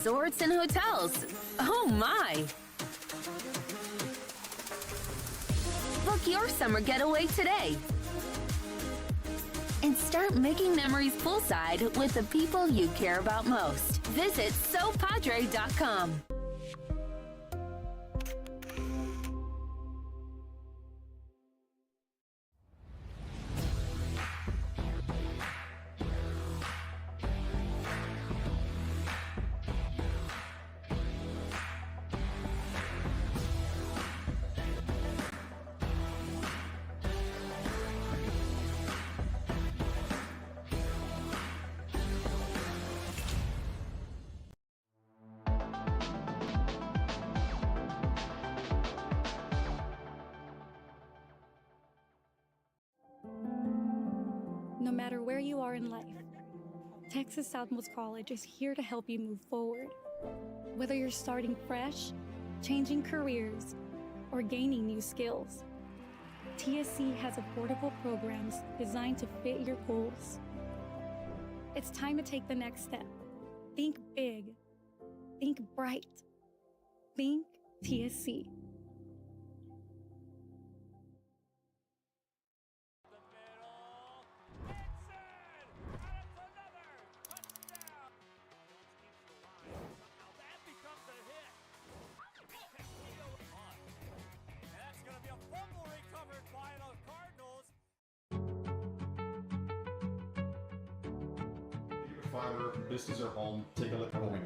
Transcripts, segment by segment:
resorts and hotels. Oh my! Book your summer getaway today and start making memories poolside with the people you care about most. Visit sopadre.com. No matter where you are in life, Texas Southmost College is here to help you move forward. Whether you're starting fresh, changing careers, or gaining new skills, TSC has affordable programs designed to fit your goals. It's time to take the next step. Think big. Think bright. Think TSC. Business or home, take a look at what we do.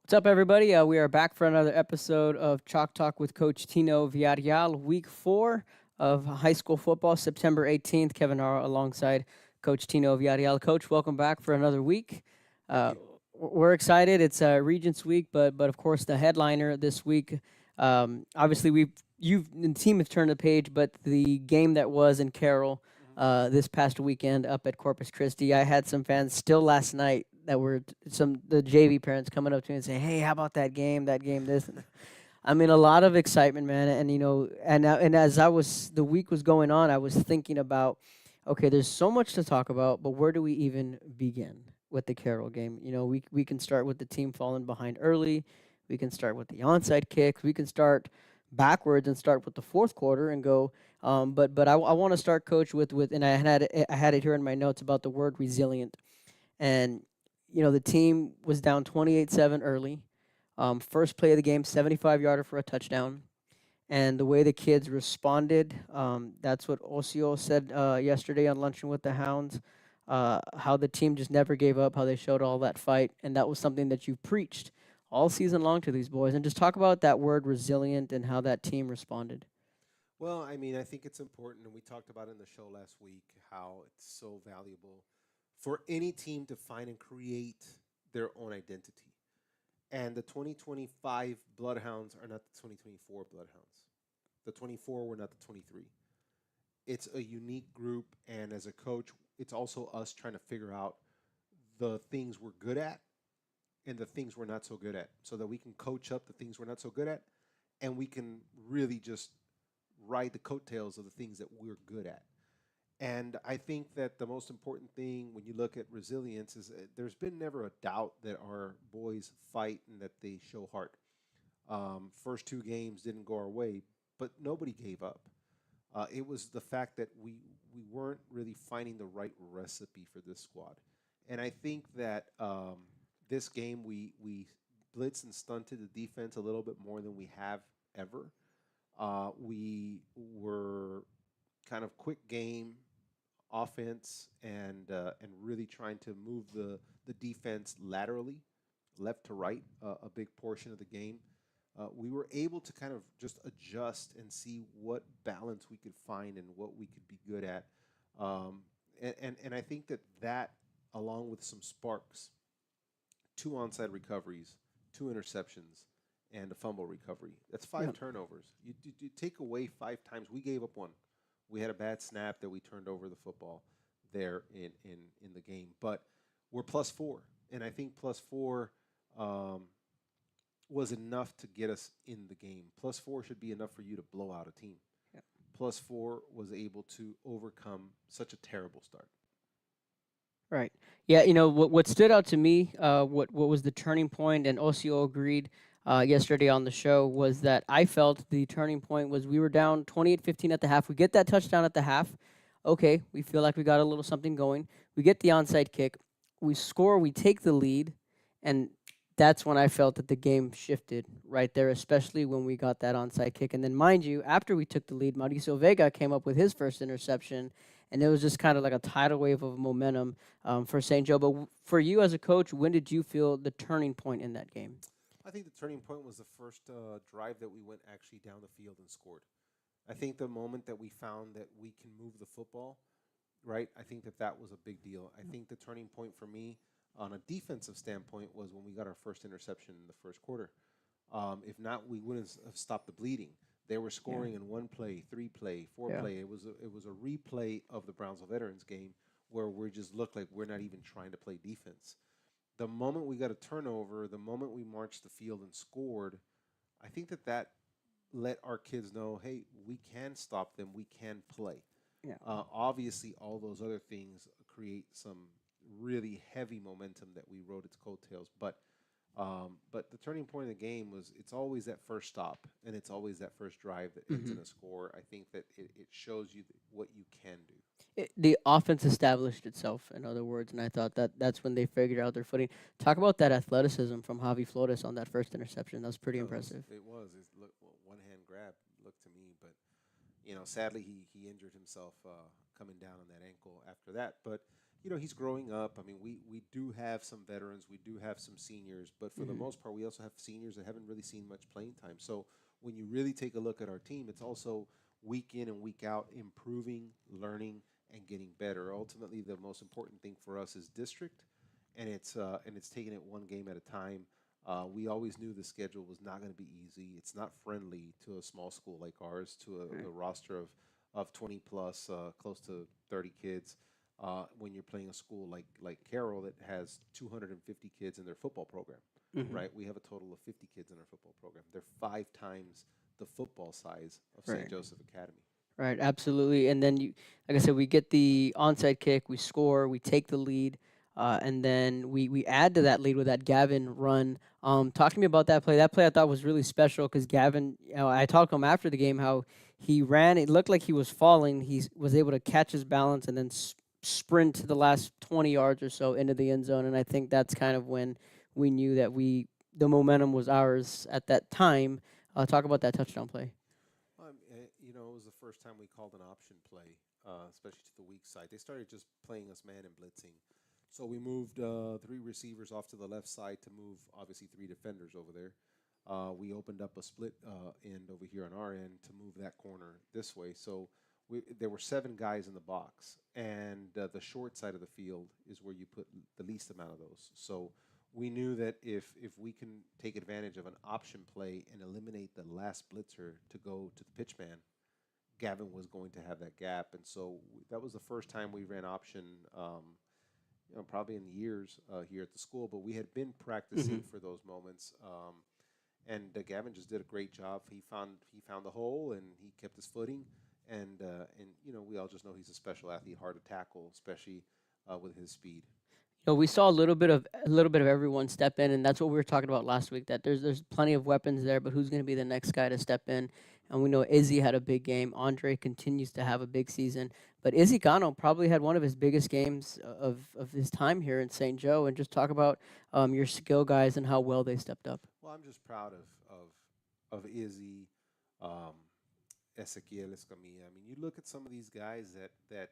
What's up, everybody? We are back for another episode of Chalk Talk with Coach Tino Villarreal, Week 4 of high school football, September 18th. Kevin Hara alongside Coach Tino Villarreal. Coach, welcome back for another week. We're excited. It's Regents Week, but of course the headliner this week. Obviously, the team have turned the page, but the game that was in Carroll this past weekend up at Corpus Christi, I had some fans still last night that were the JV parents coming up to me and saying, "Hey, how about that game? This." I mean, a lot of excitement, man. And and as the week was going on, I was thinking about, okay, there's so much to talk about, but where do we even begin with the Carroll game? We can start with the team falling behind early. We can start with the onside kicks. We can start backwards and start with the fourth quarter and go. But I want to start, Coach, with and I had it here in my notes about the word resilient, and the team was down 28-7 early. First play of the game, 75-yarder for a touchdown, and the way the kids responded, that's what Osio said yesterday on Luncheon with the Hounds. How the team just never gave up, how they showed all that fight, and that was something that you preached all season long to these boys. And just talk about that word resilient and how that team responded. Well, I mean, I think it's important, and we talked about it in the show last week, how it's so valuable for any team to find and create their own identity. And the 2025 Bloodhounds are not the 2024 Bloodhounds. The 24 were not the 23. It's a unique group, and as a coach, it's also us trying to figure out the things we're good at and the things we're not so good at, so that we can coach up the things we're not so good at, and we can really just ride the coattails of the things that we're good at. And I think that the most important thing when you look at resilience is there's been never a doubt that our boys fight and that they show heart. First two games didn't go our way, but nobody gave up. It was the fact that we weren't really finding the right recipe for this squad. And I think that this game we blitzed and stunted the defense a little bit more than we have ever. We were kind of quick game offense and really trying to move the defense laterally, left to right, a big portion of the game. We were able to kind of just adjust and see what balance we could find and what we could be good at. And I think that along with some sparks, 2 onside recoveries, 2 interceptions, and a fumble recovery. That's 5 turnovers. You take away 5 times. We gave up 1. We had a bad snap that we turned over the football there in the game. But we're +4. And I think +4 was enough to get us in the game. +4 should be enough for you to blow out a team. Yeah. +4 was able to overcome such a terrible start. Right. Yeah. What stood out to me, what was the turning point, and Osio agreed yesterday on the show, was that I felt the turning point was we were down 28-15 at the half. We get that touchdown at the half. Okay, we feel like we got a little something going. We get the onside kick. We score. We take the lead, and that's when I felt that the game shifted right there, especially when we got that onside kick. And then, mind you, after we took the lead, Mauricio Vega came up with his first interception, and it was just kind of like a tidal wave of momentum for St. Joe. But for you as a coach, when did you feel the turning point in that game? I think the turning point was the first drive that we went actually down the field and scored. I think the moment that we found that we can move the football, right? I think that that was a big deal. I think the turning point for me on a defensive standpoint was when we got our first interception in the first quarter. If not, we wouldn't have stopped the bleeding. They were Yeah. scoring in one play, three play, four Yeah. play. It was a replay of the Brownsville Veterans game where we just looked like we're not even trying to play defense. The moment we got a turnover, the moment we marched the field and scored, I think that that let our kids know, hey, we can stop them, we can play. Yeah. Obviously, all those other things create some really heavy momentum that we rode its coattails. But the turning point of the game was it's always that first stop and it's always that first drive that ends in Hmm. a score. I think that it shows you what you can do. The offense established itself, in other words, and I thought that that's when they figured out their footing. Talk about that athleticism from Javi Flores on that first interception. That was pretty No, impressive. it was. It's look, well, one hand grab looked to me, but sadly he injured himself coming down on that ankle after that. But he's growing up. I mean, we do have some veterans, we do have some seniors, but for the Hmm. most part, we also have seniors that haven't really seen much playing time. So when you really take a look at our team, it's also week in and week out improving, learning, and getting better. Ultimately, the most important thing for us is district, and it's taking it one game at a time. We always knew the schedule was not going to be easy. It's not friendly to a small school like ours, to a roster of 20 plus, close to 30 kids. When you're playing a school like Carroll that has 250 kids in their football program, Hmm. right? We have a total of 50 kids in our football program. They're 5 times the football size of St. Right. Joseph Academy. Right, absolutely. And then like I said, we get the onside kick, we score, we take the lead, and then we add to that lead with that Gavin run. Talk to me about that play. That play I thought was really special because Gavin, I talked to him after the game how he ran. It looked like he was falling. Was able to catch his balance and then sprint to the last 20 yards or so into the end zone. And I think that's kind of when we knew that the momentum was ours at that time. Talk about that touchdown play. It was the first time we called an option play, especially to the weak side. They started just playing us man and blitzing. So we moved three receivers off to the left side to move, obviously, three defenders over there. We opened up a split end over here on our end to move that corner this way. So there were 7 guys in the box, and the short side of the field is where you put the least amount of those. So we knew that if we can take advantage of an option play and eliminate the last blitzer to go to the pitch man, Gavin was going to have that gap, and so that was the first time we ran option. Probably in years here at the school, but we had been Hmm. practicing for those moments. And Gavin just did a great job. He found the hole and he kept his footing. And we all just know he's a special athlete, hard to tackle, especially with his speed. We saw a little bit of everyone step in, and that's what we were talking about last week. That there's plenty of weapons there, but who's going to be the next guy to step in? And we know Izzy had a big game. Andre continues to have a big season, but Izzy Cano probably had one of his biggest games of his time here in St. Joe. And just talk about your skill guys and how well they stepped up. Well, I'm just proud of Izzy, um, Ezequiel Escamilla. I mean, you look at some of these guys that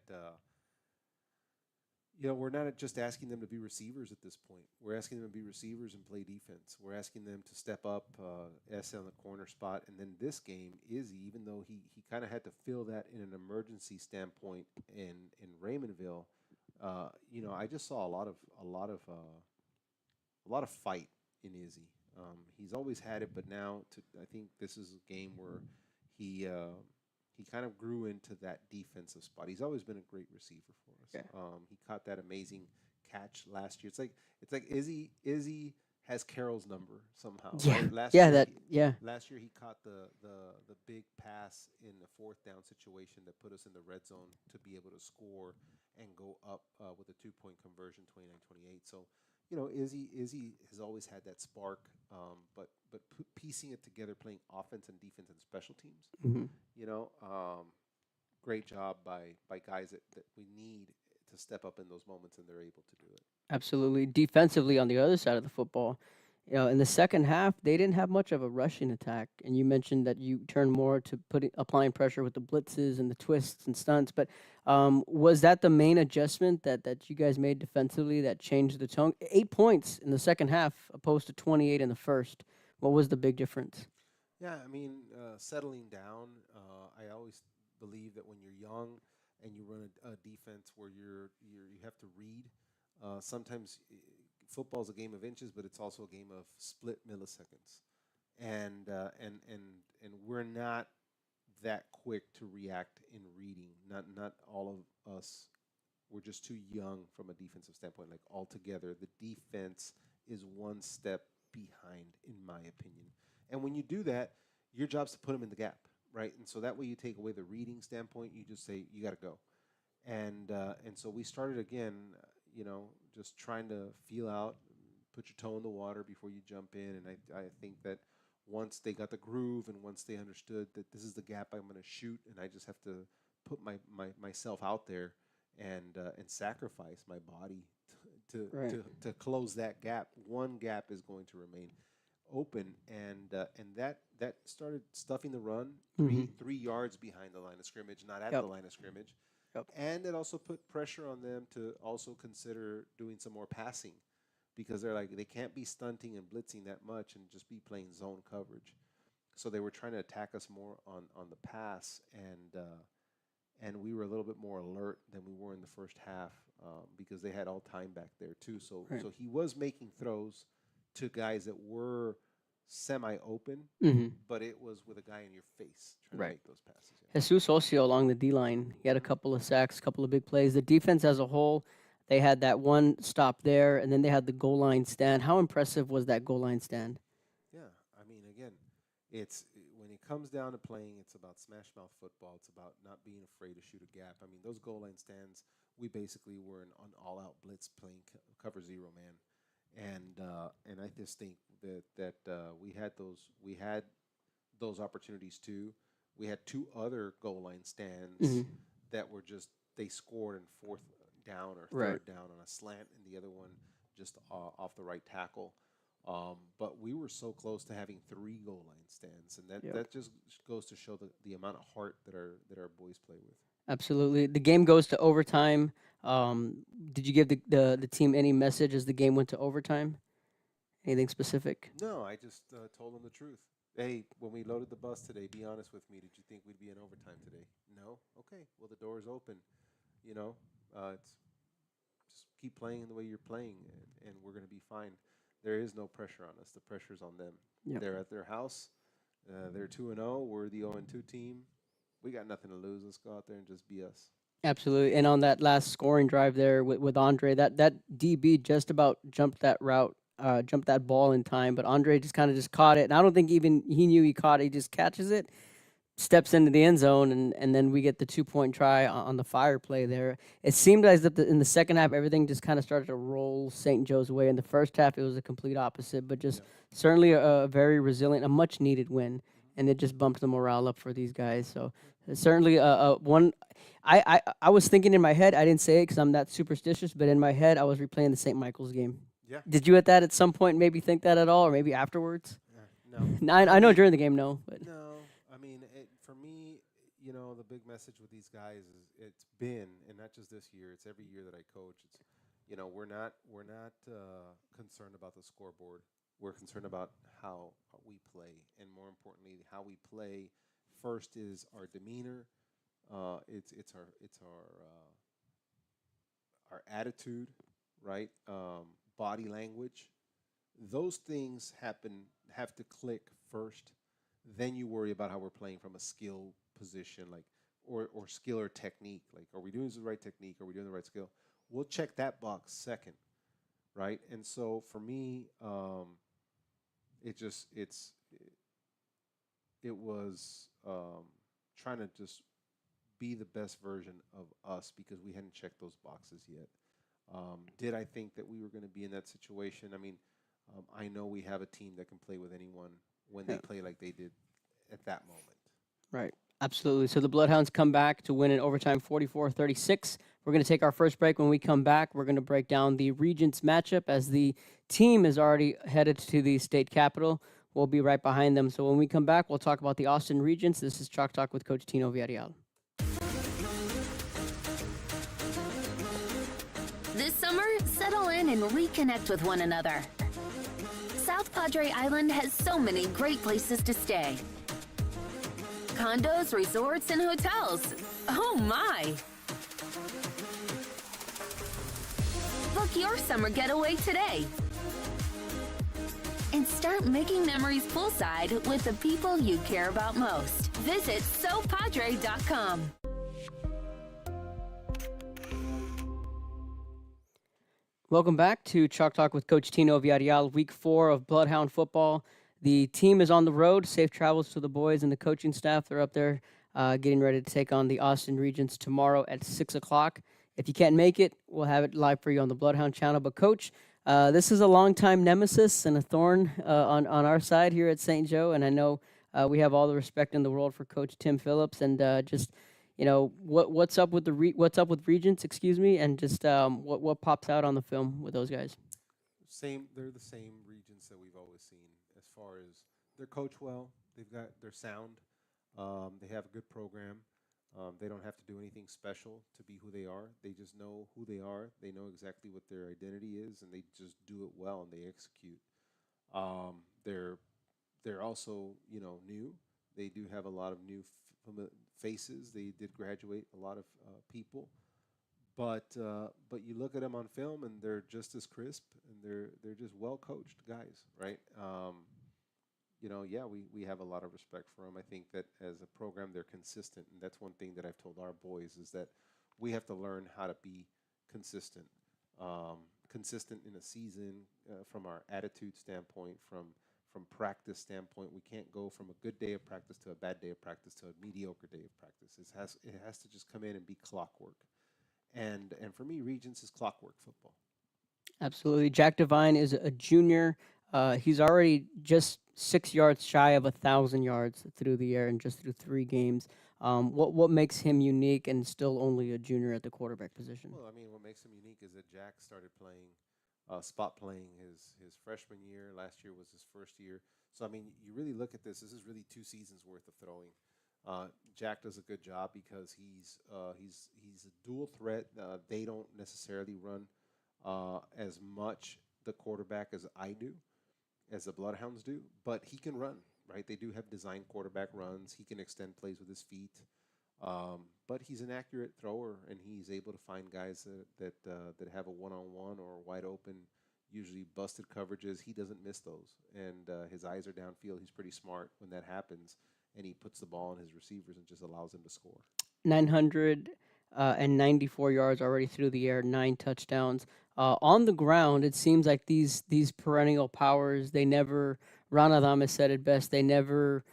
we're not just asking them to be receivers at this point. We're asking them to be receivers and play defense. We're asking them to step up, S on the corner spot. And then this game, Izzy, even though he kind of had to fill that in an emergency standpoint in Raymondville, I just saw a lot of fight in Izzy. He's always had it, but now I think this is a game where he he kind of grew into that defensive spot. He's always been a great receiver for us. Yeah. He caught that amazing catch last year. It's like Izzy has Carroll's number somehow, Yeah, right? Last yeah, year that he yeah. last year he caught the big pass in the fourth down situation that put us in the red zone to be able to score, and go up with a 2-point conversion, 29-28. So, you know, Izzy has always had that spark, but piecing it together, playing offense and defense and special teams, Hmm. you know, great job by guys that we need to step up in those moments, and they're able to do it. Absolutely. Defensively, on the other side of the football, in the second half, they didn't have much of a rushing attack. And you mentioned that you turned more to applying pressure with the blitzes and the twists and stunts. But was that the main adjustment that you guys made defensively that changed the tone? 8 points in the second half, opposed to 28 in the first. What was the big difference? Yeah, I mean, settling down. I always believe that when you're young and you run a defense where you have to read. Sometimes football is a game of inches, but it's also a game of split milliseconds, and we're not that quick to react in reading. Not all of us. We're just too young from a defensive standpoint. Like altogether, the defense is one step behind, in my opinion. And when you do that, your job's to put them in the gap, right? And so that way you take away the reading standpoint. You just say you got to go, and so we started again. You know, just trying to feel out, put your toe in the water before you jump in. And I think that once they got the groove and once they understood that this is the gap I'm going to shoot, and I just have to put myself out there and sacrifice my body Right. to close that gap. One gap is going to remain open, and that started stuffing the run Hmm. 3 yards behind the line of scrimmage, not at Yep. the line of scrimmage. Yep. And it also put pressure on them to also consider doing some more passing, because they're like they can't be stunting and blitzing that much and just be playing zone coverage. So they were trying to attack us more on the pass, and we were a little bit more alert than we were in the first half, because they had all time back there too. So Right. so he was making throws to guys that were semi open, Hmm. but it was with a guy in your face trying to Right. make those passes. Yeah. Jesus Ocio along the D line. He had a couple of sacks, a couple of big plays. The defense as a whole, they had that one stop there, and then they had the goal line stand. How impressive was that goal line stand? Yeah, I mean, again, it's when it comes down to playing, it's about smash mouth football. It's about not being afraid to shoot a gap. I mean, those goal line stands, we basically were an all out blitz playing cover zero man, and I just think that we had those opportunities too. We had two other goal line stands Hmm. that were just they scored in fourth down or Right. third down on a slant, and the other one just off the right tackle. But we were so close to having three goal line stands, and Yep. that just goes to show the amount of heart that our boys play with. Absolutely. The game goes to overtime. Did you give the team any message as the game went to overtime? Anything specific? No, I just told them the truth. Hey, when we loaded the bus today, be honest with me. Did you think we'd be in overtime today? No. Okay. Well, the door is open. You know, it's just keep playing the way you're playing, and we're going to be fine. There is no pressure on us. The pressure's on them. Yep. They're at their house. They're 2-0. We're the 0-2 team. We got nothing to lose. Let's go out there and just be us. Absolutely. And on that last scoring drive there with Andre, that DB just about jumped that route, jumped that ball in time, but Andre just kind of just caught it. And I don't think even he knew he caught it. He just catches it, steps into the end zone, and then we get the 2-point try on the fire play there. It seemed as if in the second half, everything just kind of started to roll St. Joe's way. In the first half, it was a complete opposite, but just Yeah. certainly a very resilient, a much needed win. And it just bumped the morale up for these guys. So certainly one. I was thinking in my head, I didn't say it because I'm that superstitious, but in my head, I was replaying the St. Michael's game. Yeah. Did you at some point maybe think that at all, or maybe afterwards? No. No, I know during the game, no. But No, I mean, for me, the big message with these guys is it's been, and not just this year, it's every year that I coach. It's, we're not concerned about the scoreboard. We're concerned about how we play, and more importantly, how we play. First is our demeanor. It's our attitude, right? Body language. Those things have to click first. Then you worry about how we're playing from a skill position, like or skill or technique. Like, are we doing the right technique? Are we doing the right skill? We'll check that box second, right? And so for me, it just it was trying to just be the best version of us because we hadn't checked those boxes yet. Did I think that we were going to be in that situation? I mean, I know we have a team that can play with anyone when they Yeah. play like they did at that moment. Right. Absolutely. So the Bloodhounds come back to win in overtime 44-36. We're going to take our first break. When we come back, we're going to break down the Regents matchup as the team is already headed to the state capitol. We'll be right behind them. So when we come back, we'll talk about the Austin Regents. This is Chalk Talk with Coach Tino Villarreal. This summer, settle in and reconnect with one another. South Padre Island has so many great places to stay. Condos, resorts, and hotels. Oh my! Book your summer getaway today. And start making memories poolside with the people you care about most. Visit SoPadre.com. Welcome back to Chalk Talk with Coach Tino Villarreal, week 4 of Bloodhound football. The team is on the road. Safe travels to the boys and the coaching staff. They're up there getting ready to take on the Austin Regents tomorrow at 6 o'clock. If you can't make it, we'll have it live for you on the Bloodhound channel. But, Coach, this is a longtime nemesis and a thorn on our side here at St. Joe, and I know we have all the respect in the world for Coach Tim Phillips, and just what's up with the Regents, excuse me, and just what pops out on the film with those guys. They're the same Regents that we've always seen. As far as they're coached well, they're sound. They have a good program. They don't have to do anything special to be who they are. They just know who they are. They know exactly what their identity is, and they just do it well and they execute. They're also new. They do have a lot of new faces. They did graduate a lot of people, but you look at them on film and they're just as crisp and they're just well coached guys, right? We have a lot of respect for them. I think that as a program, they're consistent, and that's one thing that I've told our boys is that we have to learn how to be consistent. Consistent in a season from our attitude standpoint, from practice standpoint. We can't go from a good day of practice to a bad day of practice to a mediocre day of practice. It has to just come in and be clockwork. And for me, Regents is clockwork football. Absolutely. Jack Devine is a junior. He's already just 6 yards shy of 1,000 yards through the air and just through 3 games. What makes him unique and still only a junior at the quarterback position? Well, I mean, what makes him unique is that Jack started spot playing his freshman year. Last year was his first year. So, I mean, you really look at this. This is really 2 seasons worth of throwing. Jack does a good job because he's a dual threat. They don't necessarily run as much the quarterback as I do, as the Bloodhounds do, but he can run, right? They do have designed quarterback runs. He can extend plays with his feet, but he's an accurate thrower, and he's able to find guys that have a one-on-one or wide open, usually busted coverages. He doesn't miss those, and his eyes are downfield. He's pretty smart when that happens, and he puts the ball in his receivers and just allows them to score. 994 yards already through the air, 9 touchdowns. On the ground, it seems like these perennial powers, they never, Ron Adames said it best, they never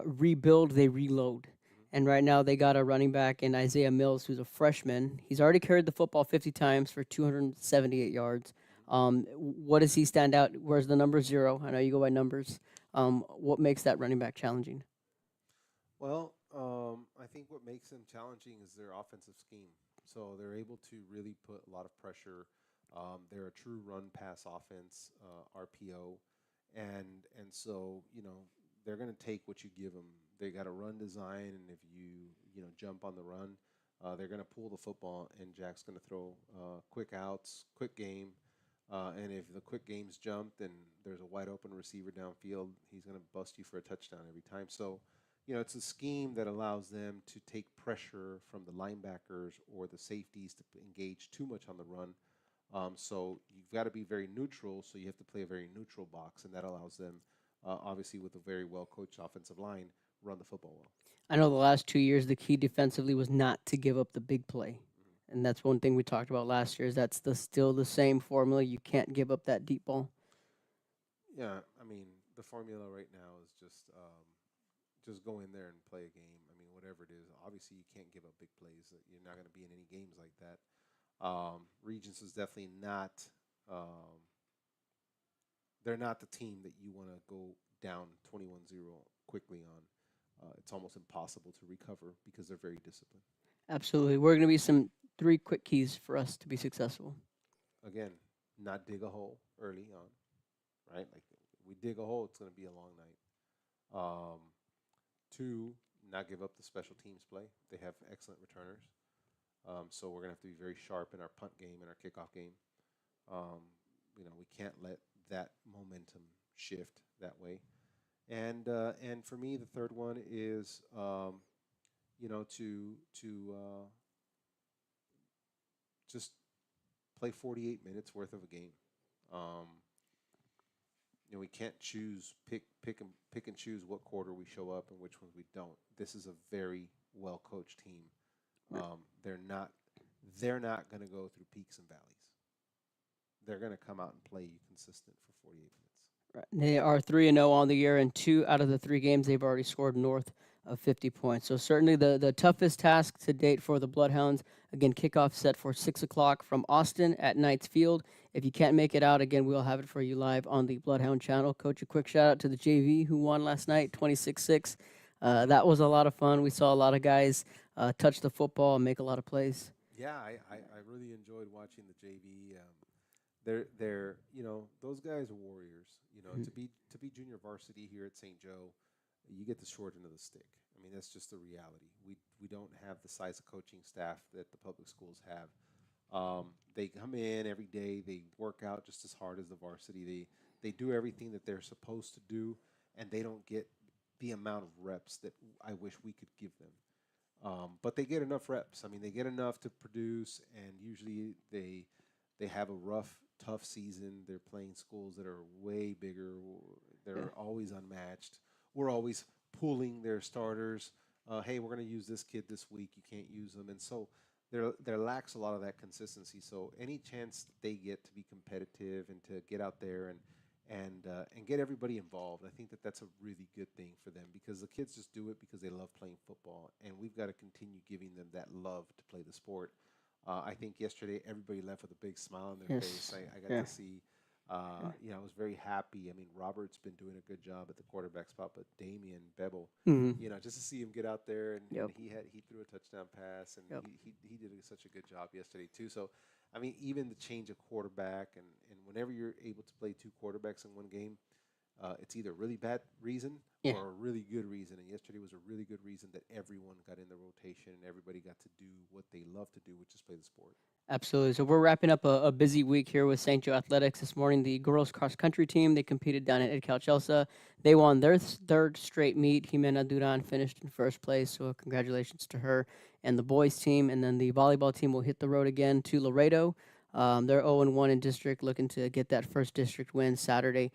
rebuild, they reload. And right now they got a running back in Isaiah Mills, who's a freshman. He's already carried the football 50 times for 278 yards. What does he stand out? Where's the number 0? I know you go by numbers. What makes that running back challenging? Well, I think what makes them challenging is their offensive scheme. So they're able to really put a lot of pressure. They're a true run-pass offense, RPO, and so they're going to take what you give them. They got a run design, and if you jump on the run, they're going to pull the football, and Jack's going to throw quick outs, quick game, and if the quick game's jumped and there's a wide open receiver downfield, he's going to bust you for a touchdown every time. So it's a scheme that allows them to take pressure from the linebackers or the safeties to engage too much on the run. So you've got to be very neutral, so you have to play a very neutral box, and that allows them, obviously with a very well-coached offensive line, run the football well. I know the last 2 years, the key defensively was not to give up the big play. And that's one thing we talked about last year is that's still the same formula. You can't give up that deep ball. Yeah, I mean, the formula right now is just go in there and play a game. I mean, whatever it is. Obviously, you can't give up big plays. You're not going to be in any games like that. Regents is definitely not. Um, they're not the team that you want to go down 21-0 quickly on. It's almost impossible to recover because they're very disciplined. Absolutely. We're going to be some 3 quick keys for us to be successful. Again, not dig a hole early on, right? Like we dig a hole, it's going to be a long night. Um, 2, not give up the special teams play. They have excellent returners. So we're going to have to be very sharp in our punt game and our kickoff game. We can't let that momentum shift that way. And for me, the third one is to just play 48 minutes worth of a game. Um, we can't pick and choose what quarter we show up and which ones we don't. This is a very well coached team. They're not going to go through peaks and valleys. They're going to come out and play you consistent for 48 minutes. Right. They are 3-0 on the year, and 2 out of the 3 games they've already scored north of 50 points. So certainly the toughest task to date for the Bloodhounds. Again, kickoff set for 6 o'clock from Austin at Knights Field. If you can't make it out, again, we'll have it for you live on the Bloodhound channel. Coach, a quick shout out to the JV who won last night, 26-6. That was a lot of fun. We saw a lot of guys touch the football and make a lot of plays. Yeah, I really enjoyed watching the JV. They're those guys are warriors. To be junior varsity here at St. Joe, you get the short end of the stick. I mean, that's just the reality. We don't have the size of coaching staff that the public schools have. They come in every day. They work out just as hard as the varsity. They do everything that they're supposed to do, and they don't get the amount of reps that I wish we could give them. But they get enough reps. I mean, they get enough to produce, and usually they have a rough, tough season. They're playing schools that are way bigger. They're always unmatched. We're always pulling their starters. Hey, we're going to use this kid this week. You can't use them, and so there lacks a lot of that consistency. So any chance that they get to be competitive and to get out there and get everybody involved, I think that that's a really good thing for them because the kids just do it because they love playing football, and we've got to continue giving them that love to play the sport. I think yesterday everybody left with a big smile on their face. I got to see, I was very happy. I mean, Robert's been doing a good job at the quarterback spot, but Damian Bevel, just to see him get out there and he threw a touchdown pass and he did such a good job yesterday too. So, I mean, even the change of quarterback and whenever you're able to play 2 quarterbacks in one game, it's either a really bad reason or a really good reason. And yesterday was a really good reason that everyone got in the rotation and everybody got to do what they love to do, which is play the sport. Absolutely. So we're wrapping up a busy week here with St. Joe Athletics. This morning, the girls cross-country team, they competed down at Edcal Chelsea. They won their third straight meet. Jimena Duran finished in first place, so congratulations to her and the boys team. And then the volleyball team will hit the road again to Laredo. They're 0-1 in district, looking to get that first district win Saturday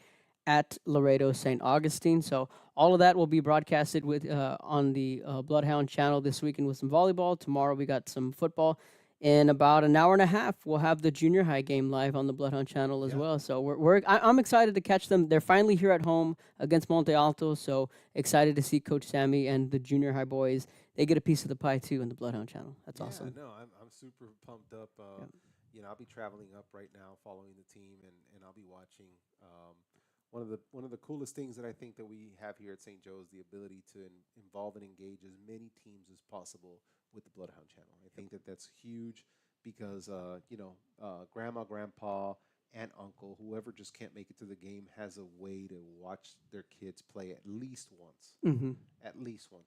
at Laredo St. Augustine. So all of that will be broadcasted with on the Bloodhound channel this weekend with some volleyball. Tomorrow we got some football. In about an hour and a half, we'll have the junior high game live on the Bloodhound channel as well. So I'm excited to catch them. They're finally here at home against Monte Alto. So excited to see Coach Sammy and the junior high boys. They get a piece of the pie too in the Bloodhound channel. That's awesome. No, I'm super pumped up. I'll be traveling up right now, following the team, and I'll be watching. One of the coolest things that I think that we have here at St. Joe is the ability to involve and engage as many teams as possible with the Bloodhound channel. I think that that's huge because grandma, grandpa, aunt, uncle, whoever just can't make it to the game has a way to watch their kids play at least once,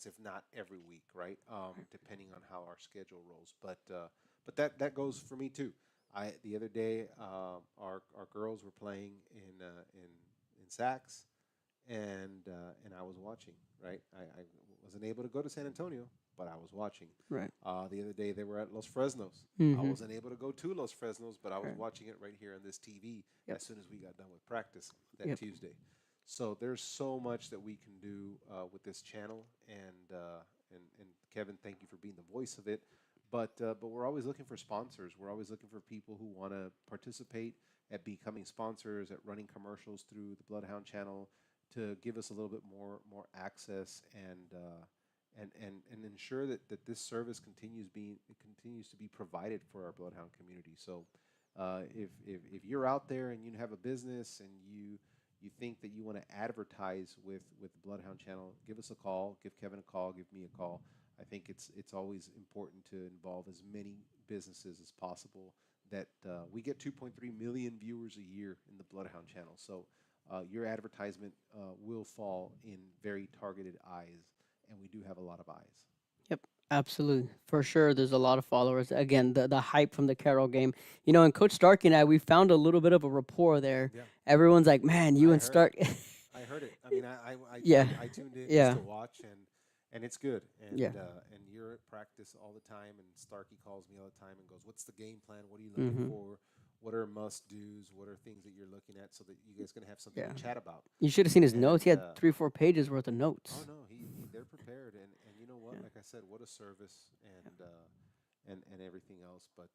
if not every week, right? Depending on how our schedule rolls. But that goes for me too. The other day, our girls were playing in Saks, and I was watching. Right, I wasn't able to go to San Antonio, but I was watching. Right. The other day they were at Los Fresnos. I wasn't able to go to Los Fresnos, but I was watching it right here on this TV as soon as we got done with practice that Tuesday. So there's so much that we can do with this channel, and Kevin, thank you for being the voice of it. But we're always looking for sponsors. We're always looking for people who want to participate at becoming sponsors, at running commercials through the Bloodhound channel, to give us a little bit more access and ensure that this service continues to be provided for our Bloodhound community. So if you're out there and you have a business and you think that you want to advertise with the Bloodhound channel, give us a call, give Kevin a call, give me a call. I think it's always important to involve as many businesses as possible. That we get 2.3 million viewers a year in the Bloodhound channel. So your advertisement will fall in very targeted eyes, and we do have a lot of eyes. Yep, absolutely. For sure, there's a lot of followers. Again, the hype from the Carroll game. You know, and Coach Starkey and I, we found a little bit of a rapport there. Yeah. Everyone's like, man, you and Stark. I heard it. I mean, I Yeah. I tuned in Yeah. just to watch, and it's good. And Yeah. And you're at practice all the time, and Starkey calls me all the time and goes, "What's the game plan? What are you looking for? What are must-dos? What are things that you're looking at so that you guys can have something Yeah. to chat about?" You should have seen his And, notes. He had 3-4 pages worth of notes. Oh no, they're prepared, and you know what? Like I said, what a service and everything else. But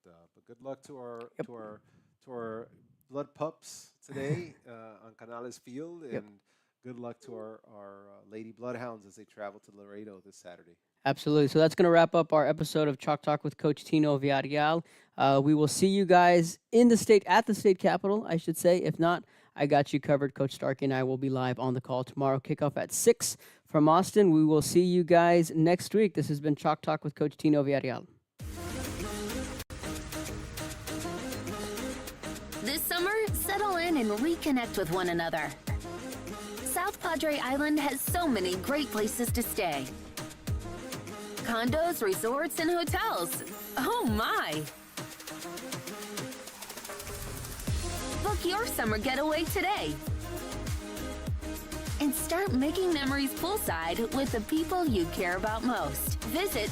good luck to our blood pups today on Canales Field, and good luck to our Lady Bloodhounds as they travel to Laredo this Saturday. Absolutely. So that's going to wrap up our episode of Chalk Talk with Coach Tino Villarreal. We will see you guys at the state capitol, I should say. If not, I got you covered. Coach Starkey and I will be live on the call tomorrow. Kickoff at 6 from Austin. We will see you guys next week. This has been Chalk Talk with Coach Tino Villarreal. This summer, settle in and reconnect with one another. South Padre Island has so many great places to stay. Condos, resorts, and hotels. Oh my! Book your summer getaway today. And start making memories poolside with the people you care about most. Visit